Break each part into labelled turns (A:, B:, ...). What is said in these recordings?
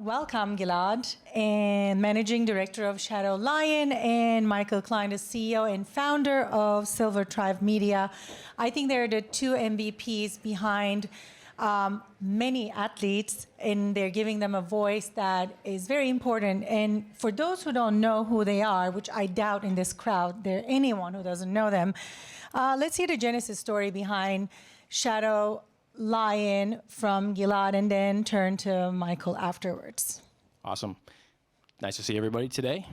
A: welcome Gilad, and Managing Director of Shadow Lion, and Michael Klein, the CEO and founder of Silver Tribe Media. I think they're the two MVPs behind many athletes, and they're giving them a voice that is very important. And for those who don't know who they are, which I doubt in this crowd there anyone who doesn't know them, let's hear the genesis story behind Shadow Lion from Gilad, and then turn to Michael afterwards.
B: Awesome. Nice to see everybody today.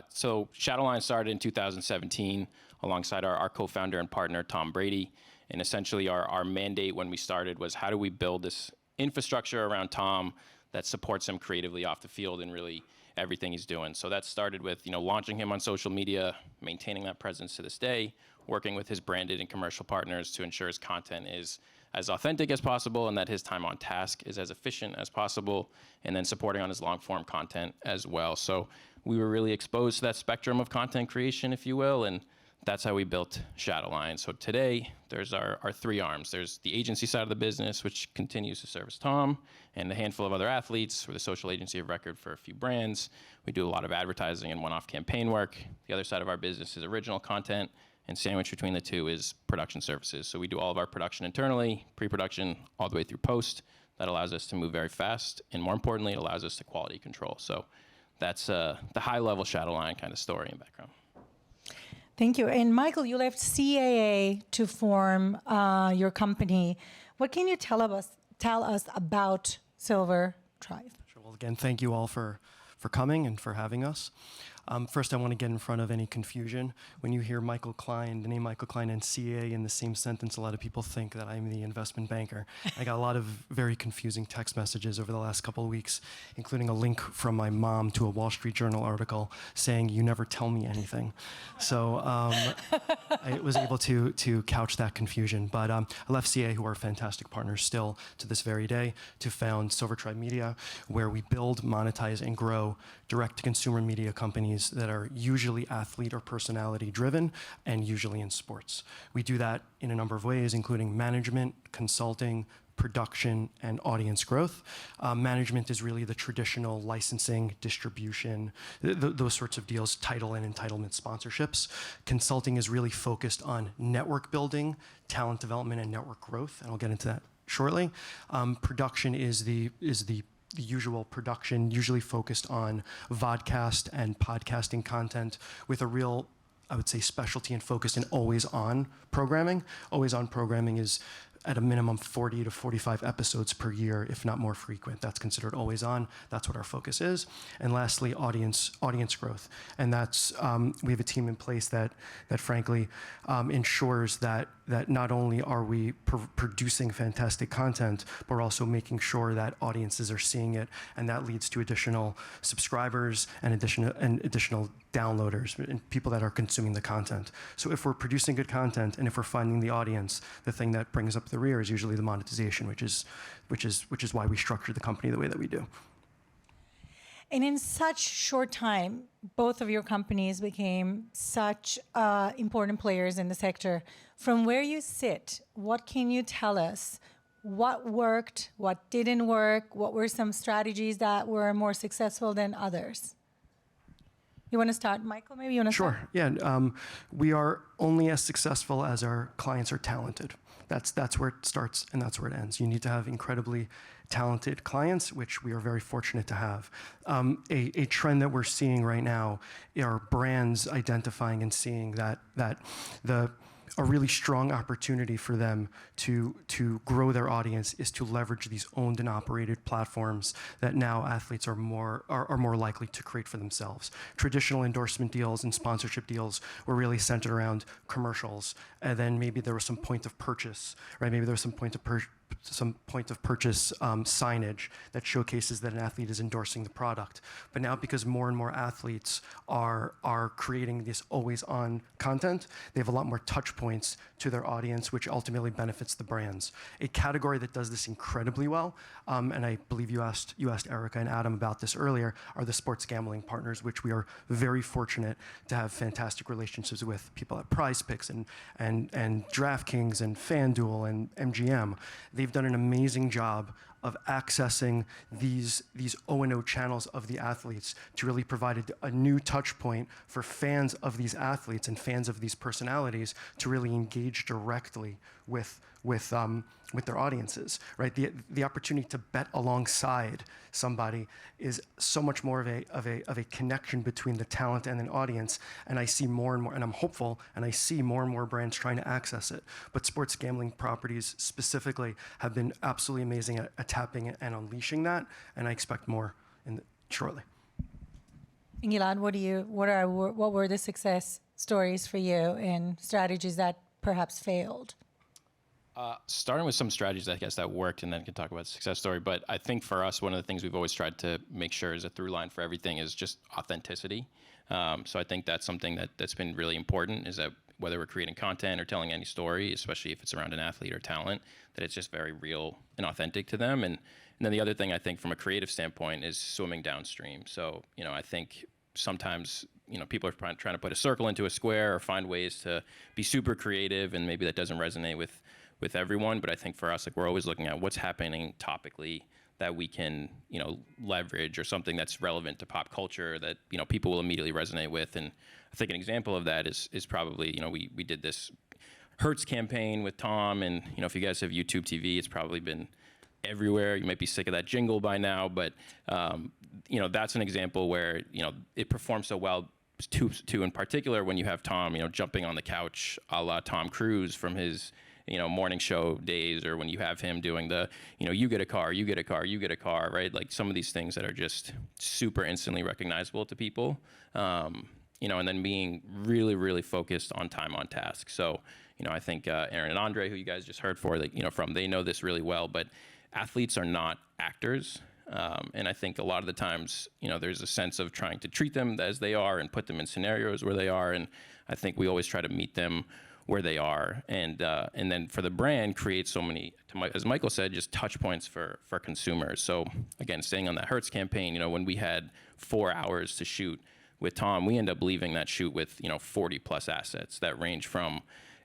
B: So Shadow Lion started in 2017 alongside our co-founder and partner, Tom Brady. And essentially our mandate when we started was, how do we build this infrastructure around Tom that supports him creatively off the field and really everything he's doing. So that started with launching him on social media, maintaining that presence to this day, working with his branded and commercial partners to ensure his content is as authentic as possible and that his time on task is as efficient as possible, and then supporting on his long-form content as well. So we were really exposed to that spectrum of content creation, if you will, and that's how we built Shadow Lion. So today, there's our three arms. There's the agency side of the business, which continues to service Tom, and a handful of other athletes. We're the social agency of record for a few brands. We do a lot of advertising and one-off campaign work. The other side of our business is original content, and sandwiched between the two is production services. So we do all of our production internally, pre-production, all the way through post. That allows us to move very fast, and more importantly, it allows us to quality control. So that's the high-level Shadow Lion kind of story and background.
A: Thank you. And Michael, you left CAA to form your company. What can you tell us about Silver Tribe?
C: Sure. Well, again, thank you all for coming and for having us. First, I want to get in front of any confusion. When you hear Michael Klein, the name Michael Klein and CA in the same sentence, a lot of people think that I'm the investment banker. I got a lot of very confusing text messages over the last couple of weeks, including a link from my mom to a Wall Street Journal article saying, "You never tell me anything." So I was able to couch that confusion. But I left CA, who are fantastic partners still to this very day, to found Silver Tribe Media, where we build, monetize, and grow direct-to-consumer media companies that are usually athlete or personality driven and usually in sports. We do that in a number of ways, including management, consulting, production, and audience growth. Management is really the traditional licensing, distribution, those sorts of deals, title and entitlement sponsorships. Consulting is really focused on network building, talent development, and network growth, and I'll get into that shortly. Production is the usual production, usually focused on vodcast and podcasting content with a real, I would say, specialty and focus in always-on programming. Always-on programming is at a minimum 40 to 45 episodes per year, if not more frequent. That's considered always on. That's what our focus is. And lastly, audience growth. And that's, we have a team in place that frankly ensures that not only are we producing fantastic content, but we're also making sure that audiences are seeing it, and that leads to additional subscribers and additional downloaders and people that are consuming the content. So if we're producing good content and if we're finding the audience, the thing that brings up the rear is usually the monetization, which is why we structure the company the way that we do.
A: And in such short time, both of your companies became such important players in the sector. From where you sit, what can you tell us? What worked? What didn't work? What were some strategies that were more successful than others? You want to start, Michael? Maybe you want to start?
C: Sure. Yeah. We are only as successful as our clients are talented. That's where it starts and that's where it ends. You need to have incredibly talented clients, which we are very fortunate to have. A trend that we're seeing right now are brands identifying and seeing that a really strong opportunity for them to grow their audience is to leverage these owned and operated platforms that now athletes are more likely to create for themselves. Traditional endorsement deals and sponsorship deals were really centered around commercials, and then maybe there was some point of purchase, right? Maybe there was some point of purchase signage that showcases that an athlete is endorsing the product. But now, because more and more athletes are creating this always-on content, they have a lot more touch points to their audience, which ultimately benefits the brands. A category that does this incredibly well, and I believe you asked Erica and Adam about this earlier, are the sports gambling partners, which we are very fortunate to have fantastic relationships with, people at Prize Picks and DraftKings and FanDuel and MGM. They've done an amazing job of accessing these O&O channels of the athletes to really provide a new touch point for fans of these athletes and fans of these personalities to really engage directly with their audiences, right? The opportunity to bet alongside somebody is so much more of a connection between the talent and an audience. And I see more and more, and I'm hopeful, and I see more and more brands trying to access it. But sports gambling properties specifically have been absolutely amazing at tapping it and unleashing that, and I expect more shortly.
A: Gilad, what were the success stories for you and strategies that perhaps failed?
B: Starting with some strategies, I guess, that worked, and then can talk about the success story. But I think for us, one of the things we've always tried to make sure is a through line for everything is just authenticity. So I think that's something that's been really important, is that whether we're creating content or telling any story, especially if it's around an athlete or talent, that it's just very real and authentic to them. And then the other thing I think from a creative standpoint is swimming downstream. So, I think sometimes, people are trying to put a circle into a square or find ways to be super creative, and maybe that doesn't resonate with everyone. But I think for us, we're always looking at what's happening topically that we can, leverage, or something that's relevant to pop culture that, people will immediately resonate with. And I think an example of that is probably, we did this Hertz campaign with Tom, and, if you guys have YouTube TV, it's probably been everywhere. You might be sick of that jingle by now, but, that's an example where, it performs so well to in particular when you have Tom, jumping on the couch a la Tom Cruise from his, morning show days, or when you have him doing the, you get a car, you get a car, you get a car, right? Like some of these things that are just super instantly recognizable to people, and then being really, really focused on time on task. So, I think Aaron and Andre, who you guys just heard from, they know this really well, but athletes are not actors. And I think a lot of the times, there's a sense of trying to treat them as they are and put them in scenarios where they are. And I think we always try to meet them where they are, and then for the brand, create so many, as Michael said, just touch points for consumers. So again, staying on that Hertz campaign, when we had 4 hours to shoot with Tom, we end up leaving that shoot with 40 plus assets that range from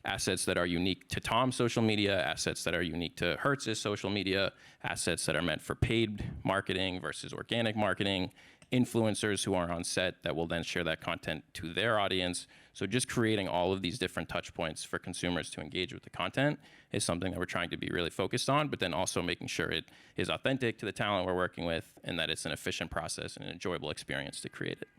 B: assets that are unique to Tom's social media, assets that are unique to Hertz's social media, assets that are meant for paid marketing versus organic marketing, influencers who are on set that will then share that content to their audience. So just creating all of these different touch points for consumers to engage with the content is something that we're trying to be really focused on, but then also making sure it is authentic to the talent we're working with, and that it's an efficient process and an enjoyable experience to create it.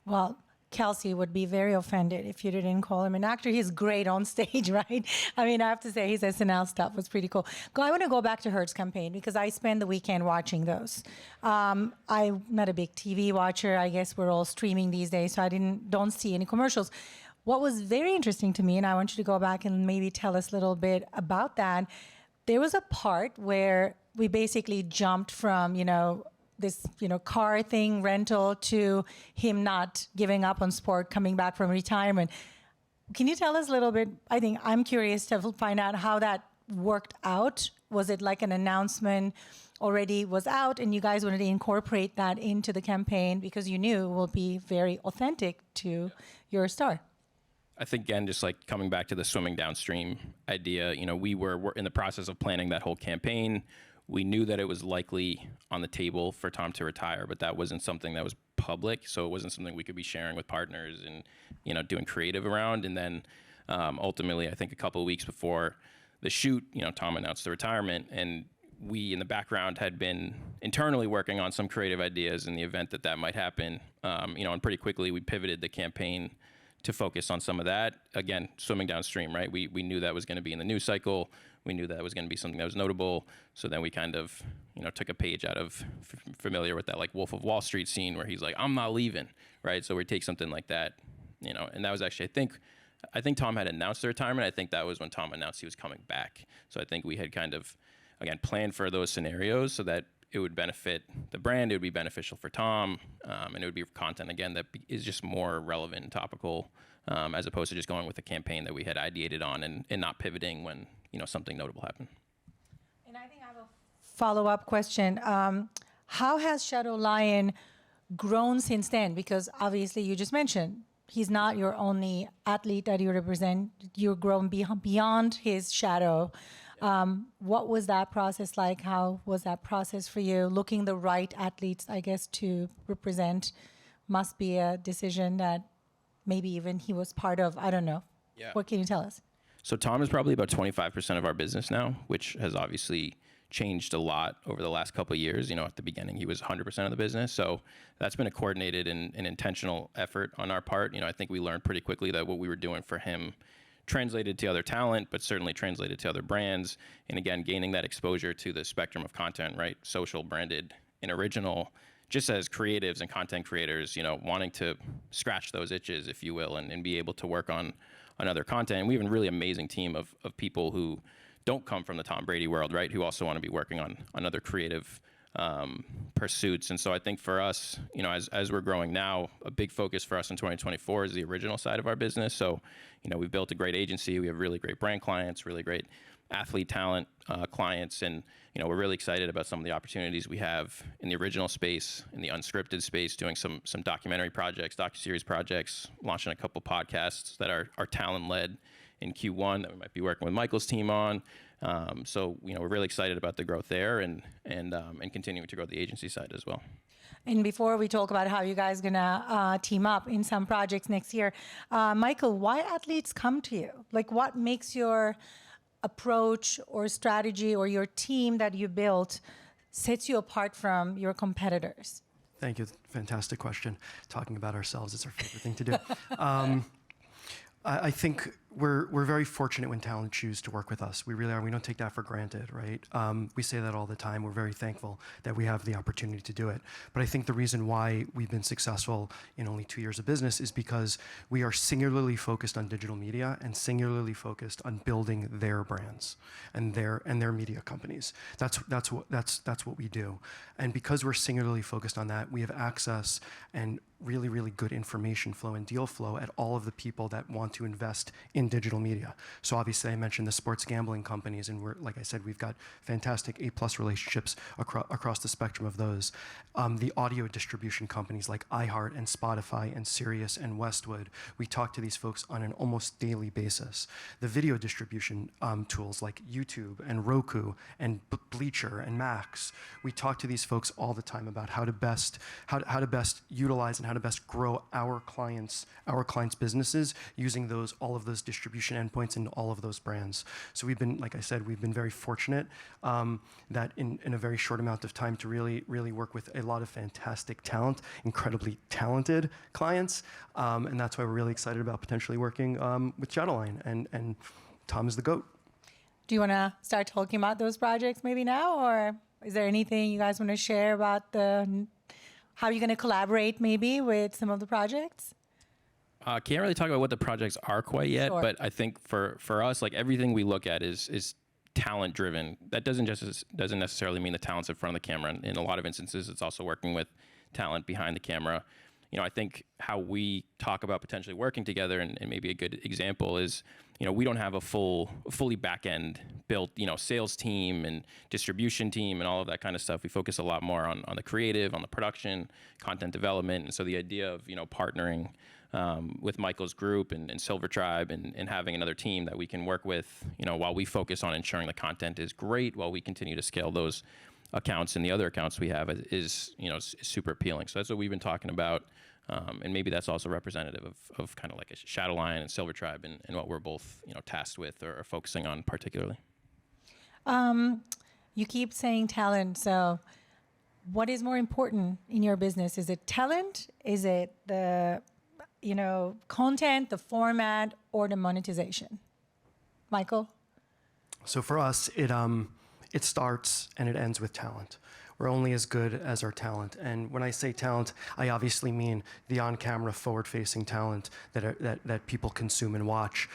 A: Well, Kelsey would be very offended if you didn't call him an actor. He's great on stage, right? I mean, I have to say his SNL stuff was pretty cool. I want to go back to Hertz campaign because I spend the weekend watching those. I'm not a big TV watcher. I guess we're all streaming these days, so I don't see any commercials. What was very interesting to me, and I want you to go back and maybe tell us a little bit about that, there was a part where we basically jumped from, this, car thing, rental, to him not giving up on sport, coming back from retirement. Can you tell us a little bit? I think I'm curious to find out how that worked out. Was it like an announcement already was out and you guys wanted to incorporate that into the campaign because you knew it will be very authentic to your star?
B: I think, again, just like coming back to the swimming downstream idea, we were in the process of planning that whole campaign. We knew that it was likely on the table for Tom to retire, but that wasn't something that was public, so it wasn't something we could be sharing with partners and, doing creative around. And then ultimately, I think a couple of weeks before the shoot, Tom announced the retirement, and we in the background had been internally working on some creative ideas in the event that might happen. And pretty quickly we pivoted the campaign to focus on some of that. Again, swimming downstream, right? We knew that was going to be in the news cycle. We knew that was going to be something that was notable. So then we kind of, took a page out of, familiar with that like Wolf of Wall Street scene where he's like, I'm not leaving, right? So we take something like that, and that was actually, I think Tom had announced the retirement. I think that was when Tom announced he was coming back. So I think we had kind of, again, planned for those scenarios so that it would benefit the brand, it would be beneficial for Tom, and it would be content, again, that is just more relevant and topical, as opposed to just going with a campaign that we had ideated on and not pivoting when, something notable happened.
A: And I think I have a follow-up question. How has Shadow Lion grown since then? Because obviously you just mentioned he's not your only athlete that you represent. You've grown beyond his shadow. What was that process like? How was that process for you? Looking the right athletes, I guess, to represent must be a decision that maybe even he was part of. I don't know.
B: Yeah.
A: What can you tell us?
B: So Tom is probably about 25% of our business now, which has obviously changed a lot over the last couple of years. At the beginning, he was 100% of the business. So that's been a coordinated and intentional effort on our part. I think we learned pretty quickly that what we were doing for him translated to other talent, but certainly translated to other brands. And again, gaining that exposure to the spectrum of content, right? Social, branded, and original, just as creatives and content creators, wanting to scratch those itches, if you will, and be able to work on other content. And we have a really amazing team of people who don't come from the Tom Brady world, right? Who also want to be working on other creative pursuits. And so I think for us, as we're growing now, a big focus for us in 2024 is the original side of our business. So, we've built a great agency. We have really great brand clients, really great athlete talent clients. And, we're really excited about some of the opportunities we have in the original space, in the unscripted space, doing some documentary projects, docuseries projects, launching a couple podcasts that are talent-led in Q1 that we might be working with Michael's team on. So, we're really excited about the growth there and continuing to grow the agency side as well.
A: And before we talk about how you guys are gonna team up in some projects next year, Michael, why athletes come to you? Like, what makes your approach or strategy or your team that you built sets you apart from your competitors?
C: Thank you. Fantastic question. Talking about ourselves is our favorite thing to do. I think we're very fortunate when talent choose to work with us. We really are. We don't take that for granted, right? We say that all the time. We're very thankful that we have the opportunity to do it. But I think the reason why we've been successful in only 2 years of business is because we are singularly focused on digital media and singularly focused on building their brands and their media companies. That's what we do. And because we're singularly focused on that, we have access and really, really good information flow and deal flow at all of the people that want to invest in digital media. So obviously I mentioned the sports gambling companies, and like I said, we've got fantastic A+ relationships across the spectrum of those. The audio distribution companies like iHeart and Spotify and Sirius and Westwood, we talk to these folks on an almost daily basis. The video distribution tools like YouTube and Roku and Bleacher and Max, we talk to these folks all the time about how to best utilize and how to best grow our clients' businesses using all of those distribution endpoints and all of those brands. So we've been, like I said, we've been very fortunate that in a very short amount of time to really, really work with a lot of fantastic talent, incredibly talented clients, and that's why we're really excited about potentially working with Shadowline, and Tom is the GOAT.
A: Do you want to start talking about those projects maybe now, or is there anything you guys want to share about how you're going to collaborate maybe with some of the projects?
B: Can't really talk about what the projects are quite yet,
A: Sure.
B: but I think for us, like everything we look at is talent driven. That doesn't necessarily mean the talent's in front of the camera. In a lot of instances, it's also working with talent behind the camera. I think how we talk about potentially working together, and maybe a good example is, we don't have a fully back-end built, sales team and distribution team and all of that kind of stuff. We focus a lot more on the creative, on the production, content development. And so the idea of, partnering with Michael's group and Silver Tribe and having another team that we can work with, while we focus on ensuring the content is great, while we continue to scale those accounts and the other accounts we have is super appealing. So that's what we've been talking about. And maybe that's also representative of kind of like a Shadowline and Silver Tribe and what we're both, tasked with or focusing on particularly.
A: You keep saying talent. So what is more important in your business? Is it talent? Is it the, content, the format, or the monetization? Michael?
C: So for us, it starts and it ends with talent. We're only as good as our talent. And when I say talent, I obviously mean the on-camera, forward-facing talent that people consume and watch.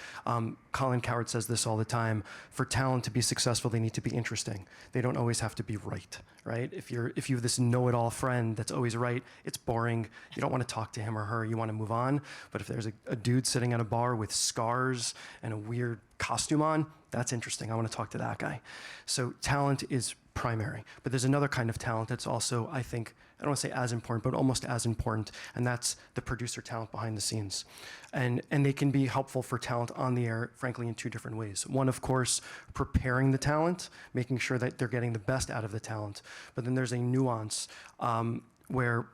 C: Colin Cowherd says this all the time. For talent to be successful, they need to be interesting. They don't always have to be right? If you have this know-it-all friend that's always right, it's boring. You don't want to talk to him or her. You want to move on. But if there's a dude sitting at a bar with scars and a weird costume on, that's interesting. I want to talk to that guy. So talent is primary. But there's another kind of talent that's also, I think, don't want to say as important, but almost as important, and that's the producer talent behind the scenes. And they can be helpful for talent on the air, frankly, in two different ways. One, of course, preparing the talent, making sure that they're getting the best out of the talent. But then there's a nuance where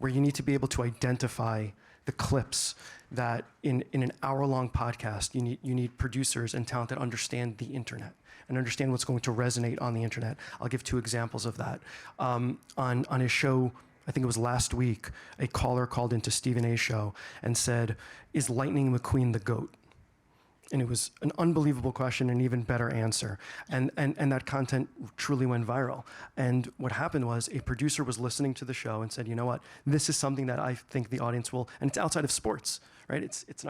C: you need to be able to identify the clips that in an hour-long podcast, you need producers and talent that understand the internet and understand what's going to resonate on the internet. I'll give two examples of that. On a show, I think it was last week, a caller called into Stephen A's show and said, "Is Lightning McQueen the GOAT?" And it was an unbelievable question, an even better answer. And that content truly went viral. And what happened was a producer was listening to the show and said, you know what, this is something that I think the audience will, and it's outside of sports, right? It's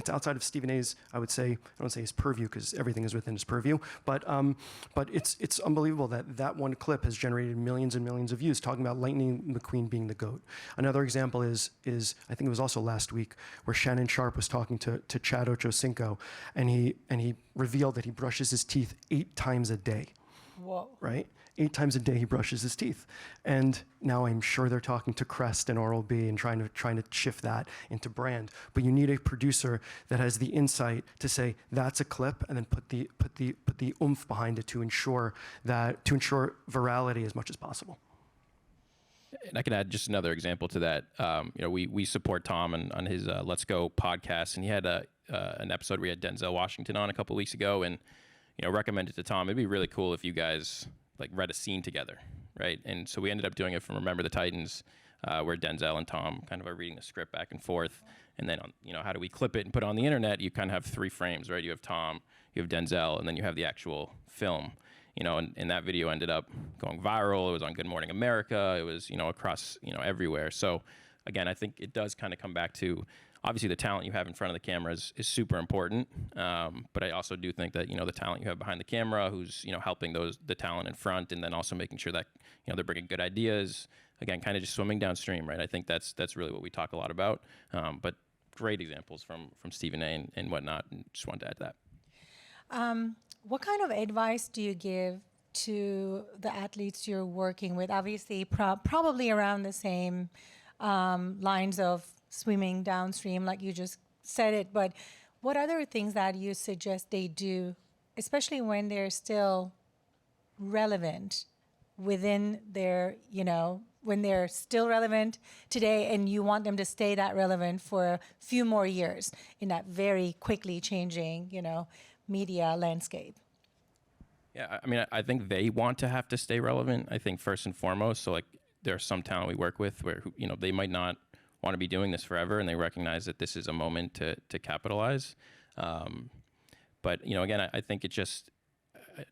C: outside of Stephen A's, I would say, I don't say his purview because everything is within his purview, but it's unbelievable that one clip has generated millions and millions of views talking about Lightning McQueen being the GOAT. Another example is I think it was also last week where Shannon Sharp was talking to Chad Ochocinco, and he revealed that he brushes his teeth 8 times a day.
A: Whoa.
C: Right? 8 times a day he brushes his teeth. And now I'm sure they're talking to Crest and Oral-B and trying to shift that into brand. But you need a producer that has the insight to say that's a clip, and then put the oomph behind it to ensure virality as much as possible.
B: And I can add just another example to that. We support Tom on his Let's Go podcast, and he had an episode where he had Denzel Washington on a couple weeks ago, and recommended to Tom, it'd be really cool if you guys read a scene together, right? And so we ended up doing it from Remember the Titans, where Denzel and Tom kind of are reading the script back and forth, and then how do we clip it and put it on the internet? You kind of have 3 frames, right? You have Tom, you have Denzel, and then you have the actual film. And that video ended up going viral. It was on Good Morning America. It was, across, everywhere. So again, I think it does kind of come back to, obviously the talent you have in front of the camera is super important. But I also do think that, the talent you have behind the camera, who's, helping the talent in front, and then also making sure that, they're bringing good ideas, again, kind of just swimming downstream, right? I think that's really what we talk a lot about. But great examples from Stephen A. and whatnot. And just wanted to add that.
A: What kind of advice do you give to the athletes you're working with? Obviously, probably around the same lines of swimming downstream, like you just said it. But what other things that you suggest they do, especially when they're still relevant within their, when they're still relevant today, and you want them to stay that relevant for a few more years in that very quickly changing, media landscape?
B: Yeah, I mean, I think they want to have to stay relevant, I think, first and foremost. So, there are some talent we work with where, they might not want to be doing this forever, and they recognize that this is a moment to capitalize. But, again, I think it just,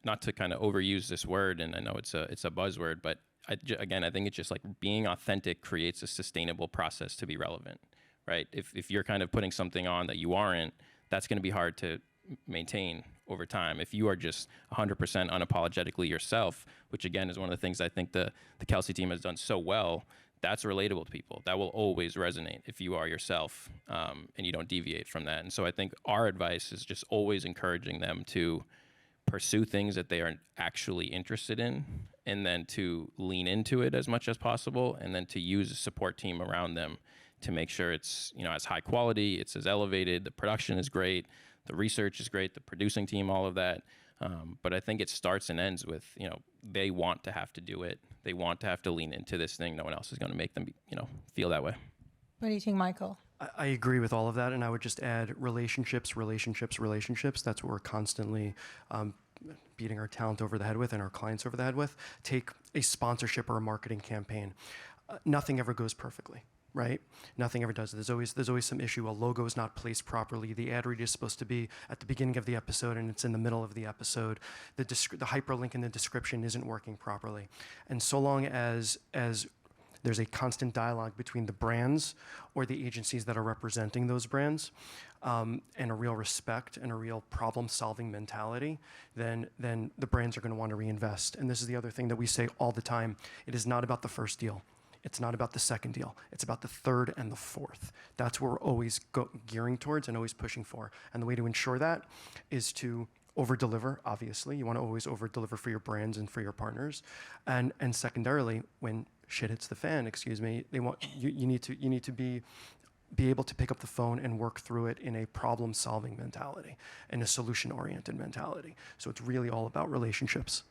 B: not to kind of overuse this word, and I know it's a buzzword, but I think it's just being authentic creates a sustainable process to be relevant, right? If you're kind of putting something on that you aren't, that's going to be hard to maintain over time. If you are just 100% unapologetically yourself, which again is one of the things I think the Kelsey team has done so well, that's relatable to people. That will always resonate if you are yourself, and you don't deviate from that. And so I think our advice is just always encouraging them to pursue things that they are actually interested in, and then to lean into it as much as possible, and then to use a support team around them to make sure it's as high quality, it's as elevated, the production is great, the research is great, the producing team, all of that. But I think it starts and ends with, they want to have to do it. They want to have to lean into this thing. No one else is going to make them, feel that way.
A: What do you think, Michael?
C: I agree with all of that, and I would just add relationships. That's what we're constantly beating our talent over the head with and our clients over the head with. Take a sponsorship or a marketing campaign. Nothing ever goes perfectly. Right? Nothing ever does. There's always some issue. A logo is not placed properly. The ad read is supposed to be at the beginning of the episode, and it's in the middle of the episode. The hyperlink in the description isn't working properly. And so long as there's a constant dialogue between the brands or the agencies that are representing those brands, and a real respect and a real problem-solving mentality, then the brands are going to want to reinvest. And this is the other thing that we say all the time. It is not about the first deal. It's not about the second deal. It's about the third and the fourth. That's what we're always gearing towards and always pushing for. And the way to ensure that is to over-deliver, obviously. You want to always over-deliver for your brands and for your partners. And secondarily, when shit hits the fan, excuse me, they want you need to be able to pick up the phone and work through it in a problem-solving mentality and a solution-oriented mentality. So it's really all about relationships.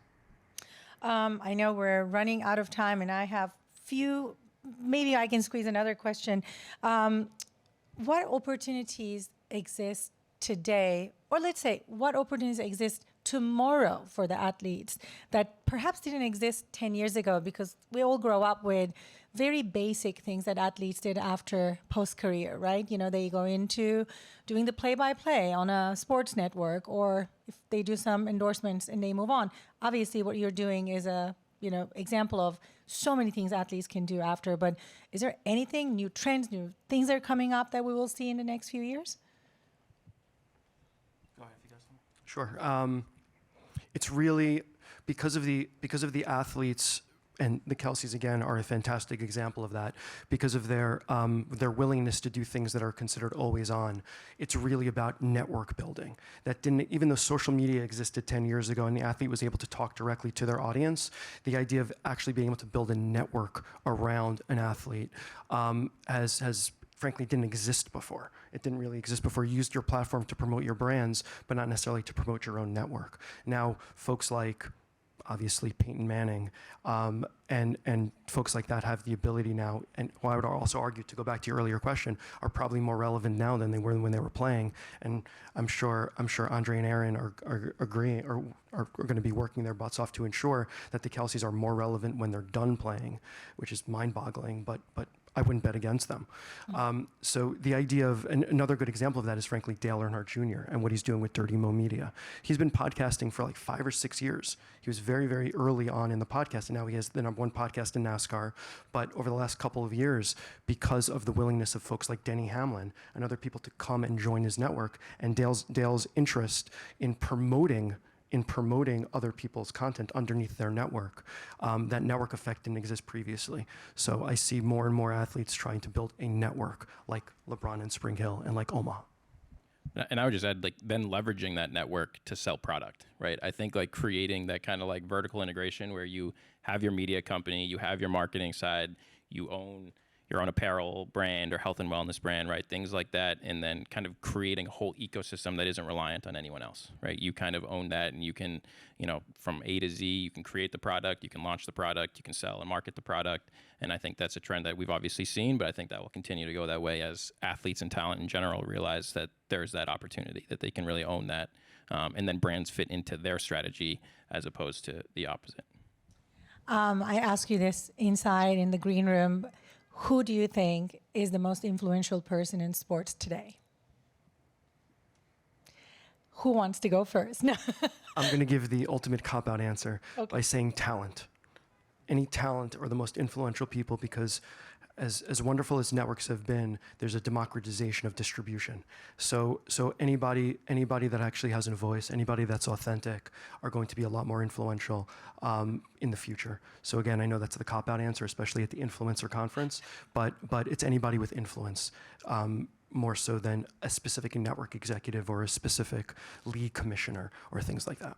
A: I know we're running out of time, and I have few. Maybe I can squeeze another question. What opportunities exist today, or let's say, what opportunities exist tomorrow for the athletes that perhaps didn't exist 10 years ago? Because we all grow up with very basic things that athletes did after post-career, right? You know, they go into doing the play-by-play on a sports network, or if they do some endorsements and they move on. Obviously, what you're doing is a example of so many things athletes can do after. But is there anything, new trends, new things that are coming up that we will see in the next few years?
C: Go ahead, if you guys want. Sure. It's really because of the athletes, and the Kelseys again are a fantastic example of that, because of their willingness to do things that are considered always on. It's really about network building. That didn't, even though social media existed 10 years ago and the athlete was able to talk directly to their audience, the idea of actually being able to build a network around an athlete has frankly didn't exist before. It didn't really exist before. You used your platform to promote your brands, but not necessarily to promote your own network. Now, folks like obviously Peyton Manning, and folks like that have the ability now, and I would also argue, to go back to your earlier question, are probably more relevant now than they were when they were playing. And I'm sure Andre and Aaron are agreeing, or are going to be working their butts off to ensure that the Kelseys are more relevant when they're done playing, which is mind-boggling, but I wouldn't bet against them. So the idea of, and another good example of that is frankly Dale Earnhardt Jr. and what he's doing with Dirty Mo Media. He's been podcasting for like 5 or 6 years. He was very, very early on in the podcast, and now he has the #1 podcast in NASCAR. But over the last couple of years, because of the willingness of folks like Denny Hamlin and other people to come and join his network, and Dale's interest in promoting other people's content underneath their network. That network effect didn't exist previously. So I see more and more athletes trying to build a network like LeBron in Spring Hill and like Omaha.
B: And I would just add, like, then leveraging that network to sell product, right? I think like creating that kind of like vertical integration where you have your media company, you have your marketing side, you own your own apparel brand or health and wellness brand, right? Things like that. And then kind of creating a whole ecosystem that isn't reliant on anyone else, right? You kind of own that, and you can, from A to Z, you can create the product, you can launch the product, you can sell and market the product. And I think that's a trend that we've obviously seen, but I think that will continue to go that way as athletes and talent in general realize that there's that opportunity, that they can really own that. And then brands fit into their strategy as opposed to the opposite.
A: I ask you this inside in the green room. Who do you think is the most influential person in sports today? Who wants to go first? No.
C: I'm going to give the ultimate cop-out answer by saying talent. Any talent or the most influential people, because as wonderful as networks have been, there's a democratization of distribution. So anybody that actually has a voice, anybody that's authentic, are going to be a lot more influential in the future. So again, I know that's the cop-out answer, especially at the influencer conference, but it's anybody with influence, more so than a specific network executive or a specific league commissioner or things like that.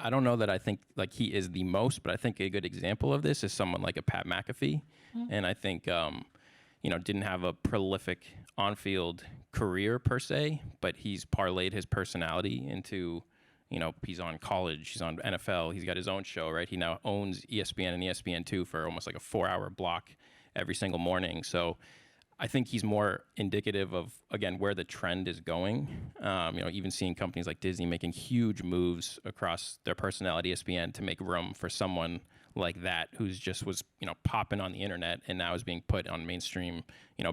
B: I don't know that I think like he is the most, but I think a good example of this is someone like a Pat McAfee. And I think, didn't have a prolific on-field career per se, but he's parlayed his personality into, he's on college, he's on NFL, he's got his own show, right? He now owns ESPN and ESPN2 for almost like a 4-hour block every single morning. So I think he's more indicative of, again, where the trend is going. Even seeing companies like Disney making huge moves across their personnel at ESPN to make room for someone like that who's just was, popping on the internet and now is being put on mainstream,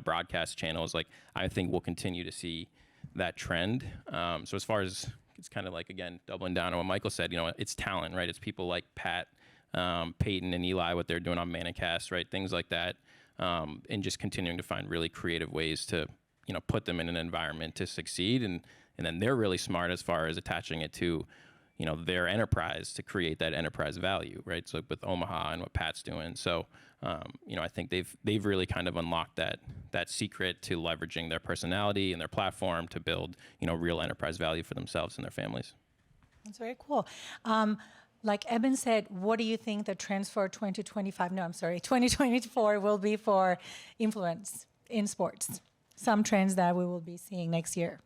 B: broadcast channels. Like, I think we'll continue to see that trend. So as far as, it's kind of like, again, doubling down on what Michael said, it's talent, right? It's people like Pat, Peyton and Eli, what they're doing on Manicast, right? Things like that. And just continuing to find really creative ways to, put them in an environment to succeed. And then they're really smart as far as attaching it to, their enterprise to create that enterprise value, right? So with Omaha and what Pat's doing. So, I think they've really kind of unlocked that secret to leveraging their personality and their platform to build, real enterprise value for themselves and their families.
A: That's very cool. like Eben said, what do you think the trends for 2024 will be for influence in sports? Some trends that we will be seeing next year.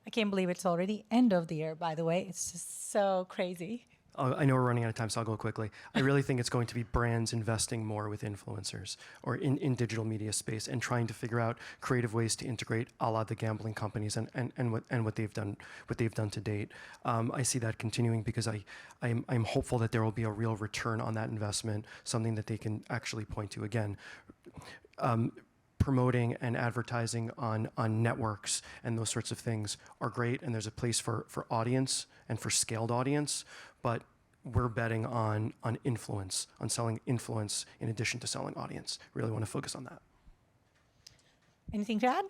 A: I can't believe it's already end of the year, by the way. It's just so crazy.
C: I know we're running out of time, so I'll go quickly. I really think it's going to be brands investing more with influencers or in digital media space and trying to figure out creative ways to integrate a la the gambling companies and what they've done to date. I see that continuing because I'm hopeful that there will be a real return on that investment, something that they can actually point to. Again, promoting and advertising on networks and those sorts of things are great, and there's a place for audience and for scaled audience, but we're betting on influence, on selling influence in addition to selling audience. Really want to focus on that.
A: Anything to add?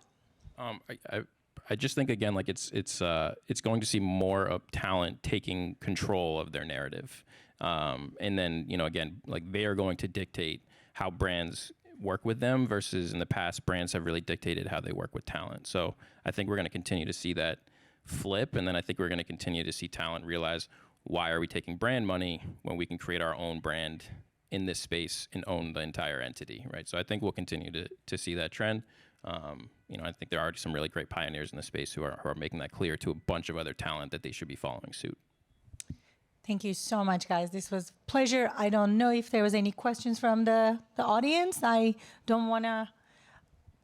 B: I just think again, like it's going to see more of talent taking control of their narrative, and then again, like they are going to dictate how brands work with them versus in the past brands have really dictated how they work with talent. So I think we're going to continue to see that flip, and then I think we're going to continue to see talent realize, why are we taking brand money when we can create our own brand in this space and own the entire entity, right? So I think we'll continue to see that trend. I think there are some really great pioneers in the space who are making that clear to a bunch of other talent that they should be following suit.
A: Thank you so much, guys. This was a pleasure. I don't know if there was any questions from the audience. I don't want to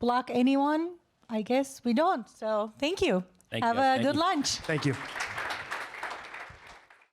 A: block anyone. I guess we don't. So thank you.
B: Thank you,
A: Have
B: guys.
A: a
B: Thank
A: good
B: you.
A: lunch.
C: Thank you.